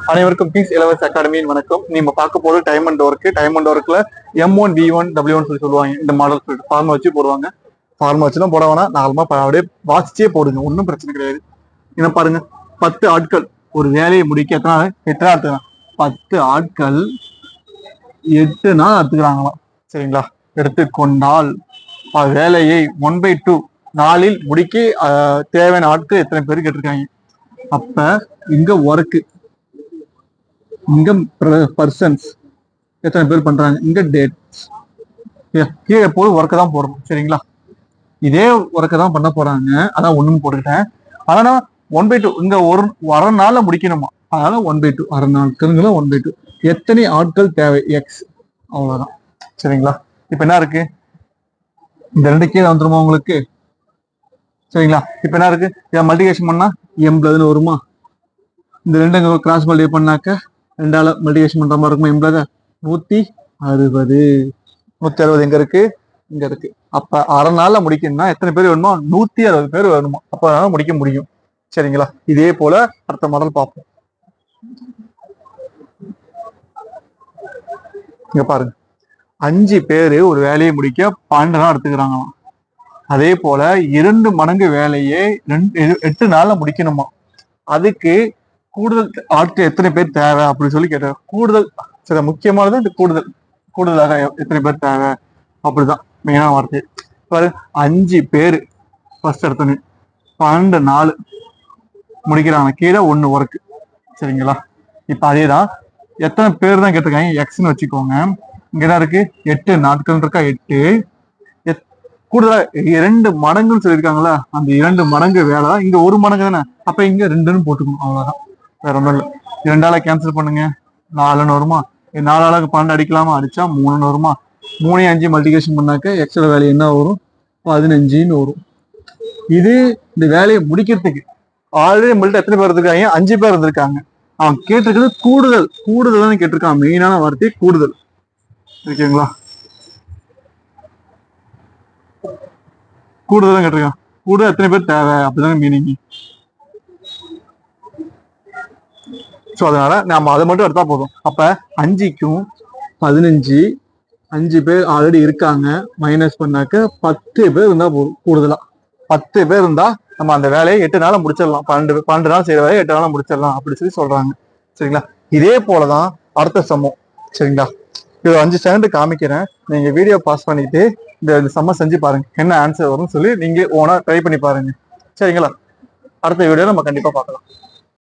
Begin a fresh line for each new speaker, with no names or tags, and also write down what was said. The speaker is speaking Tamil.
அனைவருக்கும் கிங்ஸ் இலவச அகாடமியின் வணக்கம். நீங்க பார்க்க போது டைம் அண்ட் ஒர்க்ல M1 V1 W1 சொல்லுவாங்க. இந்த மாடல் சொல்லிட்டு ஃபார்மா வச்சு போடுவாங்க. ஃபார்மா வச்சுதான் போட வேணாம், நார்மலா அப்படியே வாசிச்சே போடுங்க, ஒன்றும் பிரச்சனை கிடையாது. என்ன பாருங்க, 10 ஆட்கள் ஒரு வேலையை முடிக்க எத்தனை எடுத்துக்கலாம்? 10 ஆட்கள் 8 நாள் எடுத்துக்கிறாங்களாம். சரிங்களா? எடுத்துக்கொண்டால் வேலையை 1/2 நாளில் முடிக்க தேவையான ஆட்கள் எத்தனை பேர் கேட்டிருக்காங்க. அப்ப இங்க ஒர்க்கு, இங்க பர்சன்ஸ் எத்தனை பேர் பண்றாங்க, இங்க டேட்ஸ், கீழே போய் ஒர்க்கை தான் போடணும். சரிங்களா? இதே ஒர்க்கை தான் பண்ண போறாங்க, அதான் ஒண்ணுன்னு போட்டுக்கிட்டேன். அதனால 1/2 இங்க ஒரு அரை நாள்ல முடிக்கணுமா, அதனால 1/2 அரை நாட்கள் 1/2 எத்தனை ஆட்கள் தேவை எக்ஸ், அவ்வளவுதான். சரிங்களா? இப்ப என்ன இருக்கு, இந்த ரெண்டு கீழே வந்துருமா உங்களுக்கு? சரிங்களா? இப்ப என்ன இருக்கு, இதை மல்டிகேஷன் பண்ணா 80 வருமா? இந்த ரெண்டு கிராஸ் மல்டிகை பண்ணாக்க 2ஆல மல்டிகேஷன் பண்ற மாதிரி இருக்குமா? 80 160 எங்க இருக்கு, இங்க இருக்கு. அப்ப அரை நாள்ல முடிக்கணும்னா எத்தனை பேர் வேணுமோ? 160 பேர் வேணுமா? அப்ப அதனால முடிக்க முடியும். சரிங்களா? இதே போல அடுத்த மாடல் பார்ப்போம். இங்க பாருங்க, 5 பேரு ஒரு வேலையை முடிக்க 12 நாள் எடுத்துக்கிறாங்களாம். அதே போல 2 மடங்கு வேலையை 8 நாள்ல முடிக்கணுமா. அதுக்கு கூடுதல் ஆட்கள் எத்தனை பேர் தேவை அப்படின்னு சொல்லி கேட்டாங்க. கூடுதல், சரி, முக்கியமானது இந்த கூடுதலாக எத்தனை பேர் தேவை, அப்படிதான் மெயினான வார்த்தை. பாரு, 5 பேர் ஃபர்ஸ்ட் எடுத்தோன்னு 12 நாள் முடிக்கிறாங்க, கீழே 1 ஒர்க்கு. சரிங்களா? இப்ப அதேதான், எத்தனை பேர் தான் கேட்டிருக்காங்க எக்ஸ்ன்னு வச்சுக்கோங்க. இங்க என்ன இருக்கு, 8 நாட்கள் இருக்கா, 8 கூடுதலா 2 மடங்குன்னு சொல்லியிருக்காங்களா, அந்த 2 மடங்கு வேலை தான். இங்க 1 மடங்கு தானே, அப்ப இங்க 2ன்னு போட்டுக்கணும், அவ்வளவுதான். வேற ஒன்றும் இல்லை. 2ஆல கேன்சல் பண்ணுங்க, 4ன்னு வருமா? 4ஆல 12 அடிக்கலாமா? அடிச்சா 3ன்னு வருமா? 3 5 மல்டிகேஷன் பண்ணாக்க எக்ஸ்ட்ரா வேலை என்ன வரும்? 15ன்னு வரும். இது இந்த வேலையை முடிக்கிறதுக்கு ஆல்ரெடி நம்மள்ட்ட எத்தனை பேர் இருந்திருக்காங்க? 5 பேர் இருந்திருக்காங்க. அவன் கேட்டிருக்கிறது கூடுதல் தான் கேட்டிருக்கான். மெயினான வார்த்தை கூடுதல். ஓகேங்களா? கூடுதல் தான் கேட்டிருக்கான். கூடுதல் எத்தனை பேர் தேவை, அப்படிதான் மீனிங். ஸோ அதனால நம்ம அதை மட்டும் எடுத்தா போதும். அப்ப 5க்கும் 15, 5 பேர் ஆல்ரெடி இருக்காங்க, மைனஸ் பண்ணாக்க 10 பேர் இருந்தா போதும். கூடுதலா 10 பேர் இருந்தா நம்ம அந்த வேலையை 8 நாள முடிச்சிடலாம். 12 நாள் செய்யற வேலையை 8 நாள முடிச்சிடலாம் அப்படி சொல்லி சொல்றாங்க. சரிங்களா? இதே போலதான் அடுத்த சம்மம். சரிங்களா? இது 5 செகண்ட் காமிக்கிறேன், நீங்க வீடியோ பாஸ் பண்ணிட்டு இந்த சம்ம செஞ்சு பாருங்க, என்ன ஆன்சர் வரும்னு சொல்லி நீங்க ஓனா ட்ரை பண்ணி பாருங்க. சரிங்களா? அடுத்த வீடியோ நம்ம கண்டிப்பா பார்க்கலாம்.